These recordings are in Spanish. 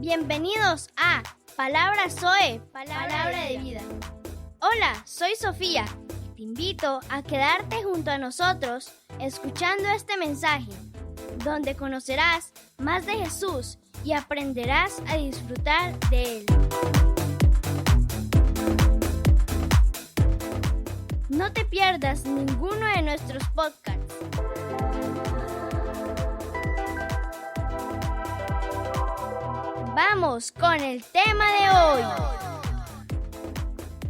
Bienvenidos a Palabra Zoe, Palabra de Vida. Hola, soy Sofía. Te invito a quedarte junto a nosotros escuchando este mensaje, donde conocerás más de Jesús y aprenderás a disfrutar de Él. No te pierdas ninguno de nuestros podcasts. Vamos con el tema de hoy.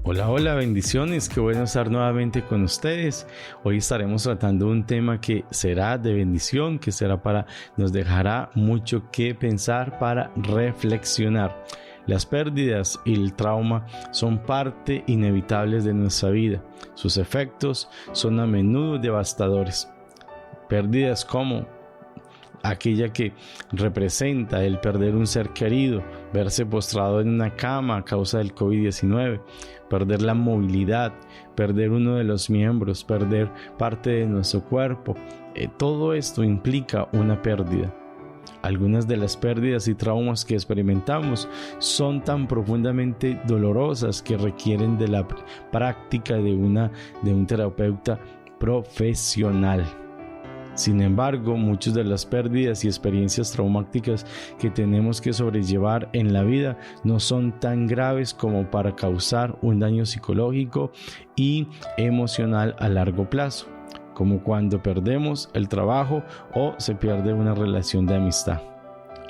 Hola, bendiciones, qué bueno estar nuevamente con ustedes. Hoy estaremos tratando un tema que será de bendición, nos dejará mucho que pensar para reflexionar. Las pérdidas y el trauma son parte inevitables de nuestra vida. Sus efectos son a menudo devastadores. Pérdidas como aquella que representa el perder un ser querido, verse postrado en una cama a causa del COVID-19, perder la movilidad, perder uno de los miembros, perder parte de nuestro cuerpo. Todo esto implica una pérdida. Algunas de las pérdidas y traumas que experimentamos son tan profundamente dolorosas que requieren de la práctica de un terapeuta profesional. Sin embargo, muchas de las pérdidas y experiencias traumáticas que tenemos que sobrellevar en la vida no son tan graves como para causar un daño psicológico y emocional a largo plazo, como cuando perdemos el trabajo o se pierde una relación de amistad.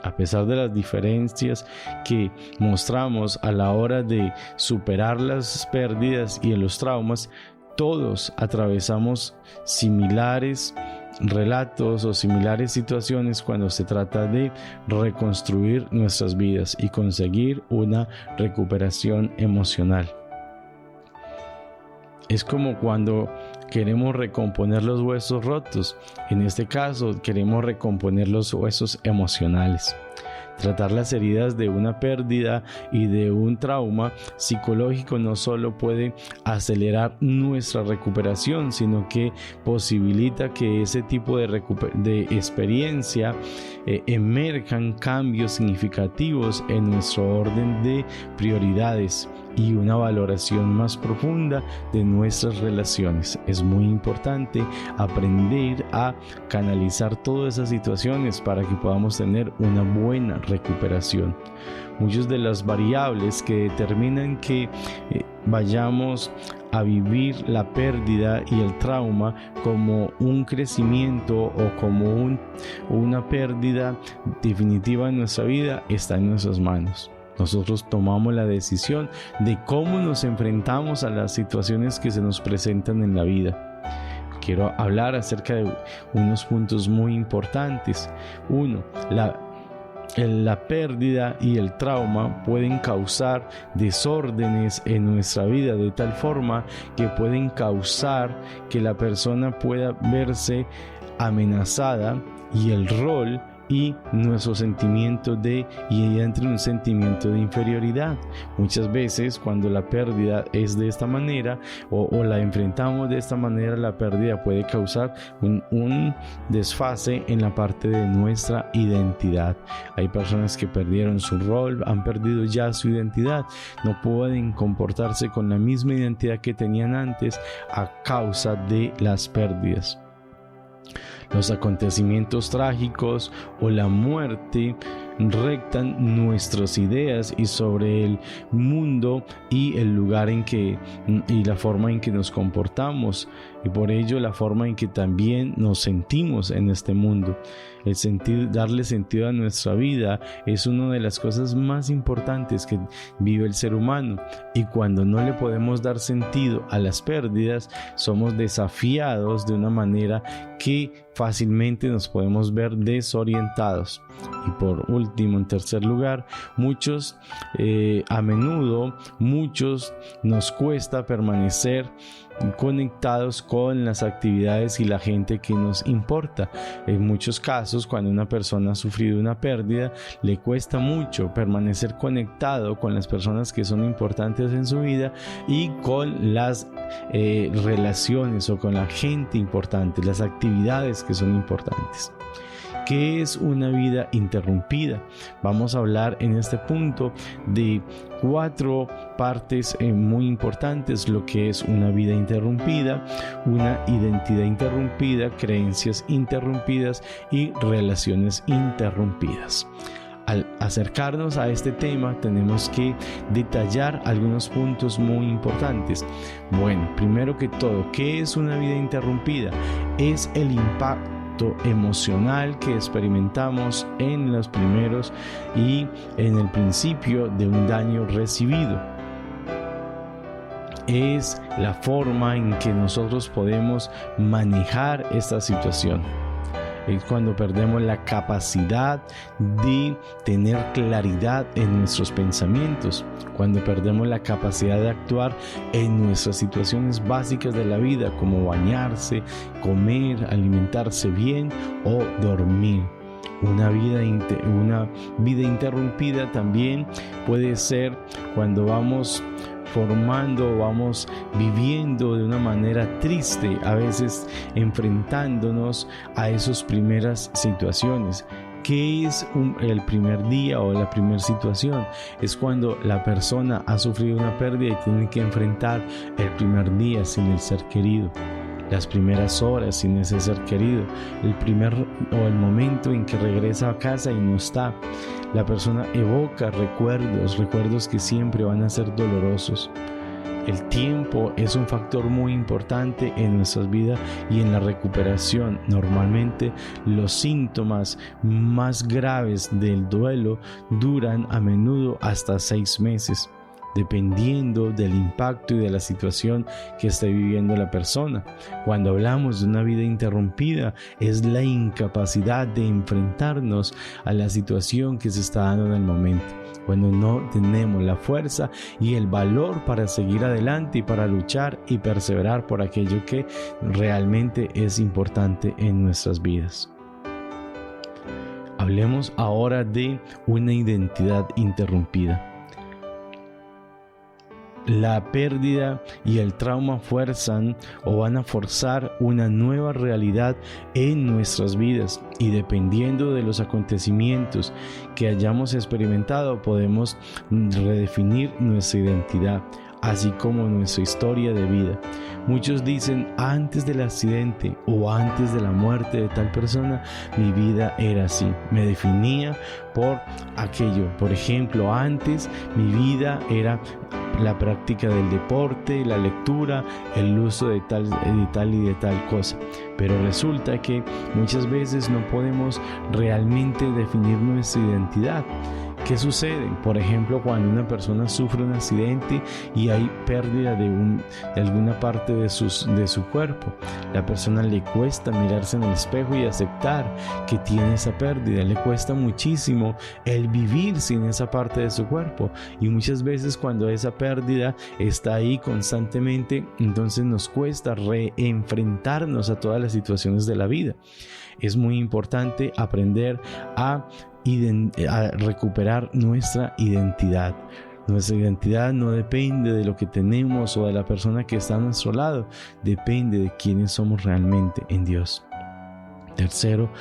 A pesar de las diferencias que mostramos a la hora de superar las pérdidas y los traumas, todos atravesamos similares relatos o similares situaciones cuando se trata de reconstruir nuestras vidas y conseguir una recuperación emocional. Es como cuando queremos recomponer los huesos rotos. En este caso, queremos recomponer los huesos emocionales. Tratar las heridas de una pérdida y de un trauma psicológico no solo puede acelerar nuestra recuperación, sino que posibilita que ese tipo de experiencia emerjan cambios significativos en nuestro orden de prioridades y una valoración más profunda de nuestras relaciones. Es muy importante aprender a canalizar todas esas situaciones para que podamos tener una buena recuperación. Muchas de las variables que determinan que vayamos a vivir la pérdida y el trauma como un crecimiento o como una pérdida definitiva en nuestra vida está en nuestras manos. Nosotros tomamos la decisión de cómo nos enfrentamos a las situaciones que se nos presentan en la vida. Quiero hablar acerca de unos puntos muy importantes. Uno, la pérdida y el trauma pueden causar desórdenes en nuestra vida de tal forma que pueden causar que la persona pueda verse amenazada y el rol y nuestro sentimiento y entre un sentimiento de inferioridad. Muchas veces cuando la pérdida es de esta manera o la enfrentamos de esta manera, la pérdida puede causar un desfase en la parte de nuestra identidad. Hay personas que perdieron su rol, han perdido ya su identidad, no pueden comportarse con la misma identidad que tenían antes a causa de las pérdidas. Los acontecimientos trágicos o la muerte rectan nuestras ideas y sobre el mundo y el lugar y la forma en que nos comportamos, y por ello la forma en que también nos sentimos en este mundo. Darle sentido a nuestra vida es una de las cosas más importantes que vive el ser humano, y cuando no le podemos dar sentido a las pérdidas, somos desafiados de una manera que fácilmente nos podemos ver desorientados. Y por último, en tercer lugar, a menudo nos cuesta permanecer conectados con las actividades y la gente que nos importa. En muchos casos, cuando una persona ha sufrido una pérdida, le cuesta mucho permanecer conectado con las personas que son importantes en su vida y con las relaciones o con la gente importante, las actividades que son importantes. ¿Qué es una vida interrumpida? Vamos a hablar en este punto de 4 partes muy importantes: lo que es una vida interrumpida, una identidad interrumpida, creencias interrumpidas y relaciones interrumpidas. Al acercarnos a este tema tenemos que detallar algunos puntos muy importantes. Bueno, primero que todo, ¿qué es una vida interrumpida? Es el impacto emocional que experimentamos en los primeros y en el principio de un daño recibido. Es la forma en que nosotros podemos manejar esta situación. Es cuando perdemos la capacidad de tener claridad en nuestros pensamientos, cuando perdemos la capacidad de actuar en nuestras situaciones básicas de la vida, como bañarse, comer, alimentarse bien o dormir. Una vida interrumpida también puede ser cuando vamos viviendo de una manera triste, a veces enfrentándonos a esas primeras situaciones. ¿Qué es el primer día o la primera situación? Es cuando la persona ha sufrido una pérdida y tiene que enfrentar el primer día sin el ser querido, las primeras horas sin ese ser querido, el momento en que regresa a casa y no está. La persona evoca recuerdos que siempre van a ser dolorosos. El tiempo es un factor muy importante en nuestras vidas y en la recuperación. Normalmente los síntomas más graves del duelo duran a menudo hasta 6 meses. Dependiendo del impacto y de la situación que esté viviendo la persona. Cuando hablamos de una vida interrumpida, es la incapacidad de enfrentarnos a la situación que se está dando en el momento. Cuando no tenemos la fuerza y el valor para seguir adelante y para luchar y perseverar por aquello que realmente es importante en nuestras vidas. Hablemos ahora de una identidad interrumpida. La pérdida y el trauma fuerzan o van a forzar una nueva realidad en nuestras vidas, y dependiendo de los acontecimientos que hayamos experimentado podemos redefinir nuestra identidad, así como nuestra historia de vida. Muchos dicen: antes del accidente o antes de la muerte de tal persona, mi vida era así, me definía por aquello. Por ejemplo, antes mi vida era la práctica del deporte, la lectura, el uso de tal y de tal cosa. Pero resulta que muchas veces no podemos realmente definir nuestra identidad. ¿Qué sucede? Por ejemplo, cuando una persona sufre un accidente y hay pérdida de alguna parte de su cuerpo, la persona le cuesta mirarse en el espejo y aceptar que tiene esa pérdida. Le cuesta muchísimo el vivir sin esa parte de su cuerpo, y muchas veces cuando esa pérdida está ahí constantemente, entonces nos cuesta reenfrentarnos a todas las situaciones de la vida. Es muy importante aprender a recuperar nuestra identidad. Nuestra identidad no depende de lo que tenemos o de la persona que está a nuestro lado, depende de quiénes somos realmente en Dios. Tercero,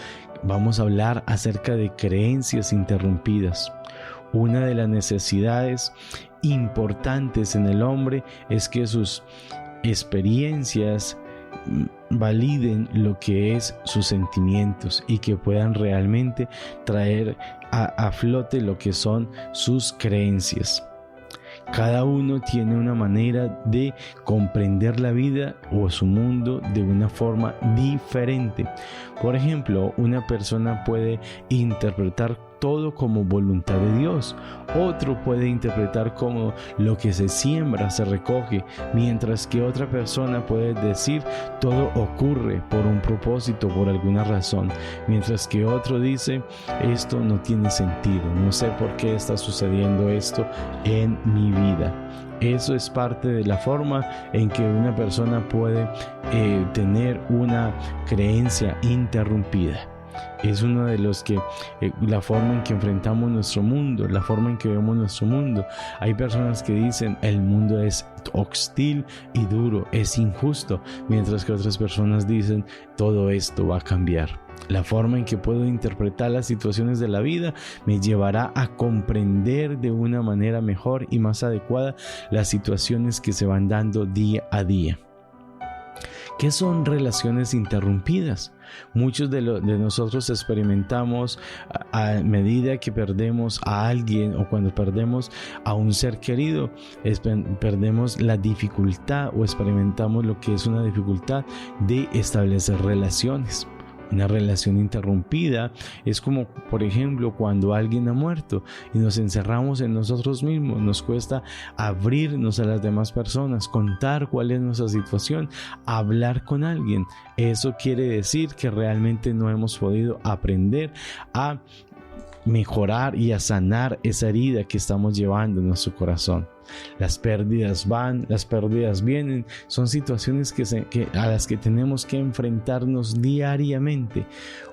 vamos a hablar acerca de creencias interrumpidas. Una de las necesidades importantes en el hombre es que sus experiencias validen lo que es sus sentimientos y que puedan realmente traer a flote lo que son sus creencias. Cada uno tiene una manera de comprender la vida o su mundo de una forma diferente. Por ejemplo, una persona puede interpretar todo como voluntad de Dios. Otro puede interpretar como lo que se siembra se recoge, mientras que otra persona puede decir todo ocurre por un propósito, por alguna razón, mientras que otro dice esto no tiene sentido, no sé por qué está sucediendo esto en mi vida. Eso es parte de la forma en que una persona puede tener una creencia interrumpida. Es uno de los que, la forma en que enfrentamos nuestro mundo, la forma en que vemos nuestro mundo. Hay personas que dicen el mundo es hostil y duro, es injusto, mientras que otras personas dicen todo esto va a cambiar. La forma en que puedo interpretar las situaciones de la vida me llevará a comprender de una manera mejor y más adecuada las situaciones que se van dando día a día. ¿Qué son relaciones interrumpidas? Muchos de nosotros experimentamos a medida que perdemos a alguien o cuando perdemos a un ser querido, perdemos la dificultad o experimentamos lo que es una dificultad de establecer relaciones. Una relación interrumpida es como, por ejemplo, cuando alguien ha muerto y nos encerramos en nosotros mismos. Nos cuesta abrirnos a las demás personas, contar cuál es nuestra situación, hablar con alguien. Eso quiere decir que realmente no hemos podido aprender a mejorar y a sanar esa herida que estamos llevando en nuestro corazón. Las pérdidas van, las pérdidas vienen, son situaciones a las que tenemos que enfrentarnos diariamente.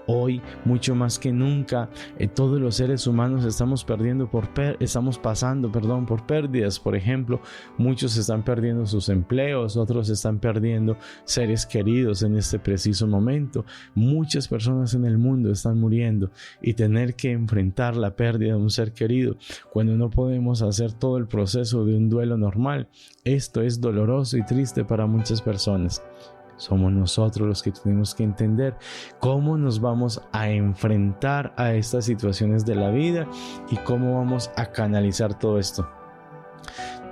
Hoy, mucho más que nunca, todos los seres humanos estamos pasando por pérdidas. Por ejemplo, muchos están perdiendo sus empleos, otros están perdiendo seres queridos en este preciso momento. Muchas personas en el mundo están muriendo y tener que enfrentar la pérdida de un ser querido cuando no podemos hacer todo el proceso de un duelo normal, esto es doloroso y triste para muchas personas. Somos nosotros los que tenemos que entender cómo nos vamos a enfrentar a estas situaciones de la vida y cómo vamos a canalizar todo esto.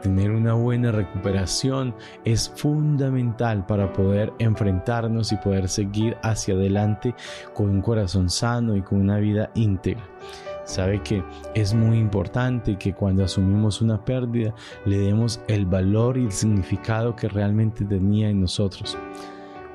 Tener una buena recuperación es fundamental para poder enfrentarnos y poder seguir hacia adelante con un corazón sano y con una vida íntegra. Sabe que es muy importante que cuando asumimos una pérdida le demos el valor y el significado que realmente tenía en nosotros.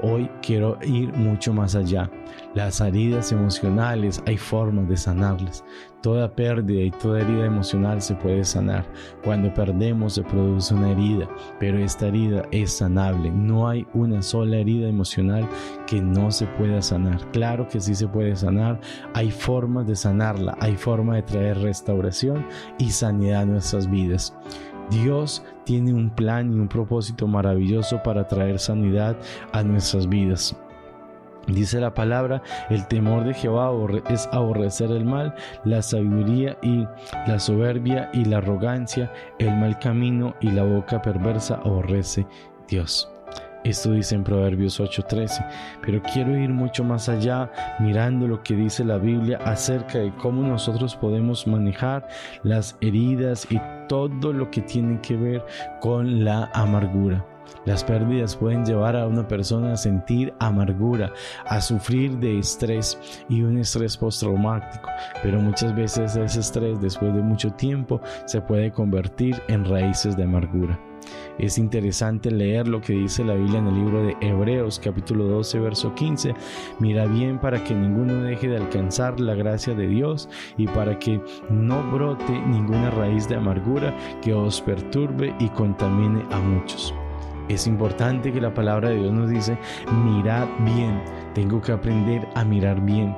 Hoy quiero ir mucho más allá. Las heridas emocionales hay formas de sanarlas. Toda pérdida y toda herida emocional se puede sanar. Cuando perdemos se produce una herida, pero esta herida es sanable. No hay una sola herida emocional que no se pueda sanar. Claro que sí se puede sanar. Hay formas de sanarla, hay formas de traer restauración y sanidad a nuestras vidas. Dios tiene un plan y un propósito maravilloso para traer sanidad a nuestras vidas. Dice la palabra, el temor de Jehová es aborrecer el mal, la sabiduría y la soberbia y la arrogancia, el mal camino y la boca perversa aborrece Dios. Esto dice en Proverbios 8:13, pero quiero ir mucho más allá mirando lo que dice la Biblia acerca de cómo nosotros podemos manejar las heridas y todo lo que tiene que ver con la amargura. Las pérdidas pueden llevar a una persona a sentir amargura, a sufrir de estrés y un estrés postraumático, pero muchas veces ese estrés después de mucho tiempo se puede convertir en raíces de amargura. Es interesante leer lo que dice la Biblia en el libro de Hebreos capítulo 12 verso 15. Mira bien para que ninguno deje de alcanzar la gracia de Dios y para que no brote ninguna raíz de amargura que os perturbe y contamine a muchos. Es importante que la palabra de Dios nos dice, mirad bien, tengo que aprender a mirar bien.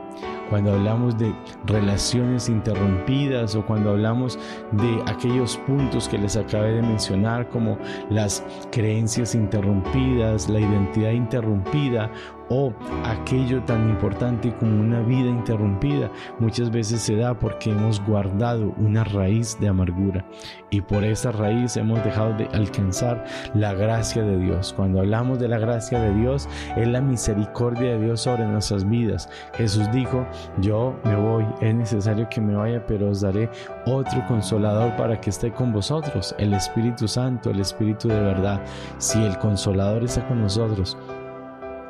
Cuando hablamos de relaciones interrumpidas o cuando hablamos de aquellos puntos que les acabé de mencionar como las creencias interrumpidas, la identidad interrumpida o aquello tan importante como una vida interrumpida, muchas veces se da porque hemos guardado una raíz de amargura y por esa raíz hemos dejado de alcanzar la gracia de Dios. Cuando hablamos de la gracia de Dios, es la misericordia de Dios sobre nuestras vidas. Jesús dijo, yo me voy, es necesario que me vaya, pero os daré otro consolador para que esté con vosotros, el Espíritu Santo, el Espíritu de verdad. Si el consolador está con nosotros,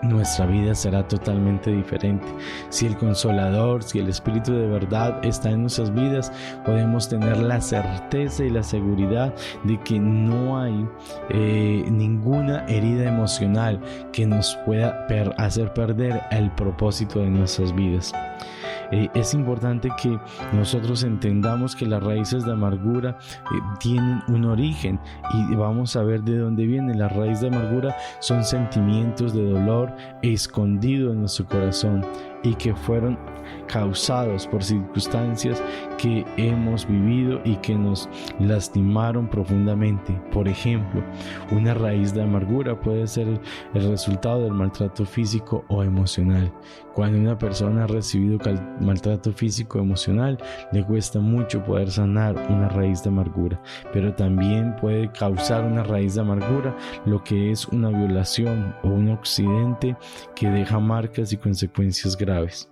nuestra vida será totalmente diferente. Si el Consolador, si el Espíritu de verdad está en nuestras vidas, podemos tener la certeza y la seguridad de que no hay ninguna herida emocional que nos pueda hacer perder el propósito de nuestras vidas. Es importante que nosotros entendamos que las raíces de amargura tienen un origen y vamos a ver de dónde viene. La raíz de amargura son sentimientos de dolor escondidos en nuestro corazón. y que fueron causados por circunstancias que hemos vivido y que nos lastimaron profundamente. Por ejemplo, una raíz de amargura puede ser el resultado del maltrato físico o emocional. Cuando una persona ha recibido maltrato físico o emocional, le cuesta mucho poder sanar una raíz de amargura, pero también puede causar una raíz de amargura lo que es una violación o un accidente que deja marcas y consecuencias graves.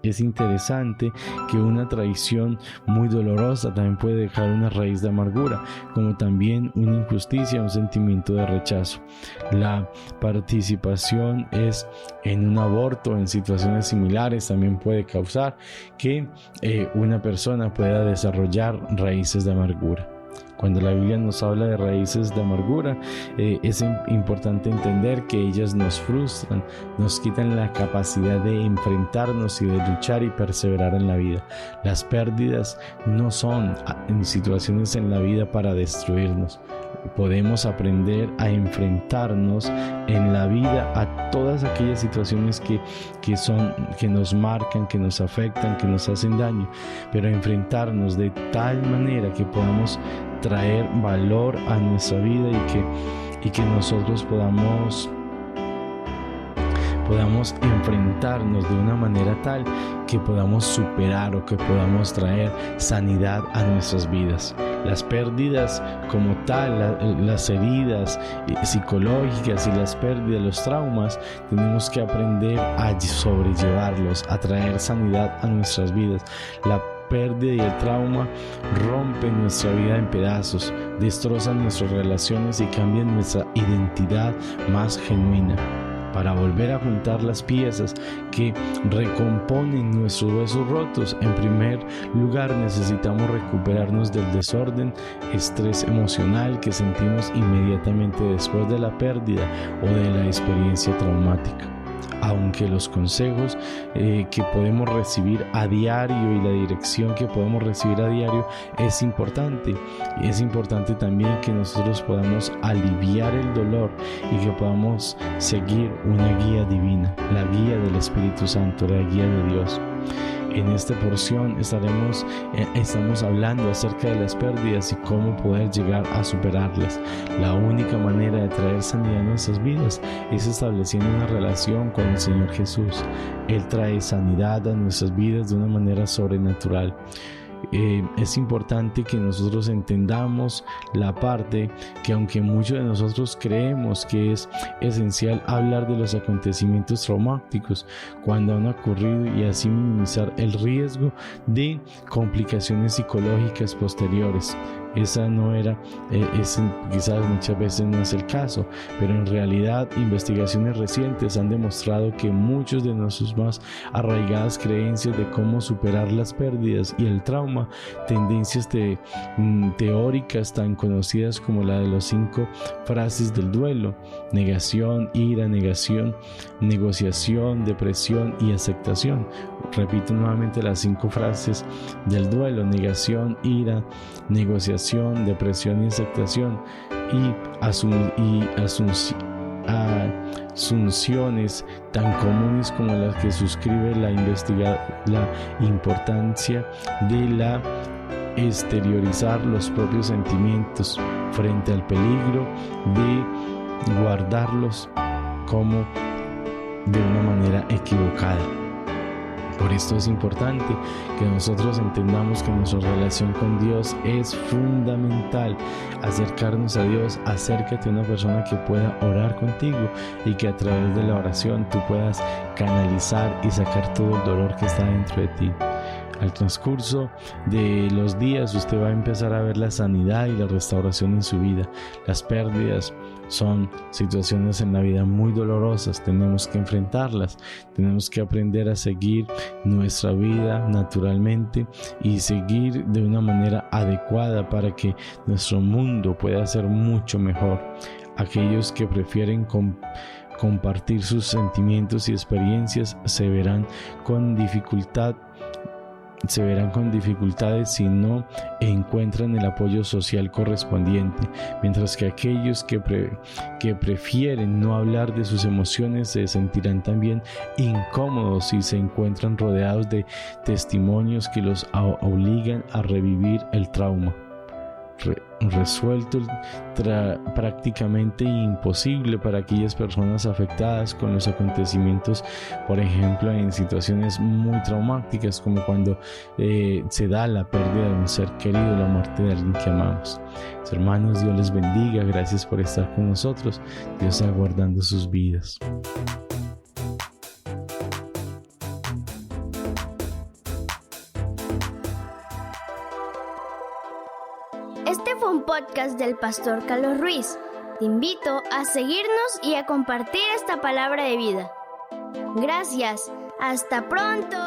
Es interesante que una traición muy dolorosa también puede dejar una raíz de amargura, como también una injusticia, un sentimiento de rechazo. La participación en un aborto, en situaciones similares, también puede causar que una persona pueda desarrollar raíces de amargura. Cuando la Biblia nos habla de raíces de amargura, es importante entender que ellas nos frustran, nos quitan la capacidad de enfrentarnos y de luchar y perseverar en la vida. Las pérdidas no son en situaciones en la vida para destruirnos. Podemos aprender a enfrentarnos en la vida a todas aquellas situaciones que nos marcan, que nos afectan, que nos hacen daño, pero enfrentarnos de tal manera que podamos traer valor a nuestra vida y que nosotros podamos enfrentarnos de una manera tal que podamos superar o que podamos traer sanidad a nuestras vidas. Las pérdidas como tal, las heridas psicológicas y las pérdidas, los traumas, tenemos que aprender a sobrellevarlos, a traer sanidad a nuestras vidas. La pérdida y el trauma rompen nuestra vida en pedazos, destrozan nuestras relaciones y cambian nuestra identidad más genuina. Para volver a juntar las piezas que recomponen nuestros huesos rotos, en primer lugar necesitamos recuperarnos del desorden, estrés emocional que sentimos inmediatamente después de la pérdida o de la experiencia traumática. Aunque los consejos que podemos recibir a diario y la dirección que podemos recibir a diario es importante también que nosotros podamos aliviar el dolor y que podamos seguir una guía divina, la guía del Espíritu Santo, la guía de Dios. En esta porción estamos hablando acerca de las pérdidas y cómo poder llegar a superarlas. La única manera de traer sanidad a nuestras vidas es estableciendo una relación con el Señor Jesús. Él trae sanidad a nuestras vidas de una manera sobrenatural. Es importante que nosotros entendamos la parte que, aunque muchos de nosotros creemos que es esencial hablar de los acontecimientos traumáticos cuando han ocurrido y así minimizar el riesgo de complicaciones psicológicas posteriores. Quizás muchas veces no es el caso, pero en realidad investigaciones recientes han demostrado que muchos de nuestras más arraigadas creencias de cómo superar las pérdidas y el trauma, tendencias teóricas tan conocidas como la de los 5 frases del duelo: negación, ira, negación, negociación, depresión y aceptación. Repito nuevamente las 5 frases del duelo: negación, ira, negociación, depresión y aceptación, y asunciones tan comunes como las que suscribe la importancia de la exteriorizar los propios sentimientos frente al peligro de guardarlos como de una manera equivocada. Por esto es importante que nosotros entendamos que nuestra relación con Dios es fundamental. Acercarnos a Dios, acércate a una persona que pueda orar contigo y que a través de la oración tú puedas canalizar y sacar todo el dolor que está dentro de ti. Al transcurso de los días usted va a empezar a ver la sanidad y la restauración en su vida. Las pérdidas son situaciones en la vida muy dolorosas, tenemos que enfrentarlas, tenemos que aprender a seguir nuestra vida naturalmente y seguir de una manera adecuada para que nuestro mundo pueda ser mucho mejor. Aquellos que prefieren compartir sus sentimientos y experiencias se verán con dificultad se verán con dificultades si no encuentran el apoyo social correspondiente, mientras que aquellos que prefieren no hablar de sus emociones se sentirán también incómodos si se encuentran rodeados de testimonios que los obligan a revivir el trauma. Resuelto prácticamente imposible para aquellas personas afectadas con los acontecimientos, por ejemplo en situaciones muy traumáticas como cuando se da la pérdida de un ser querido, la muerte de alguien que amamos. Hermanos, Dios les bendiga, gracias por estar con nosotros, Dios está guardando sus vidas. Este fue un podcast del pastor Carlos Ruiz. Te invito a seguirnos y a compartir esta palabra de vida. Gracias. ¡Hasta pronto!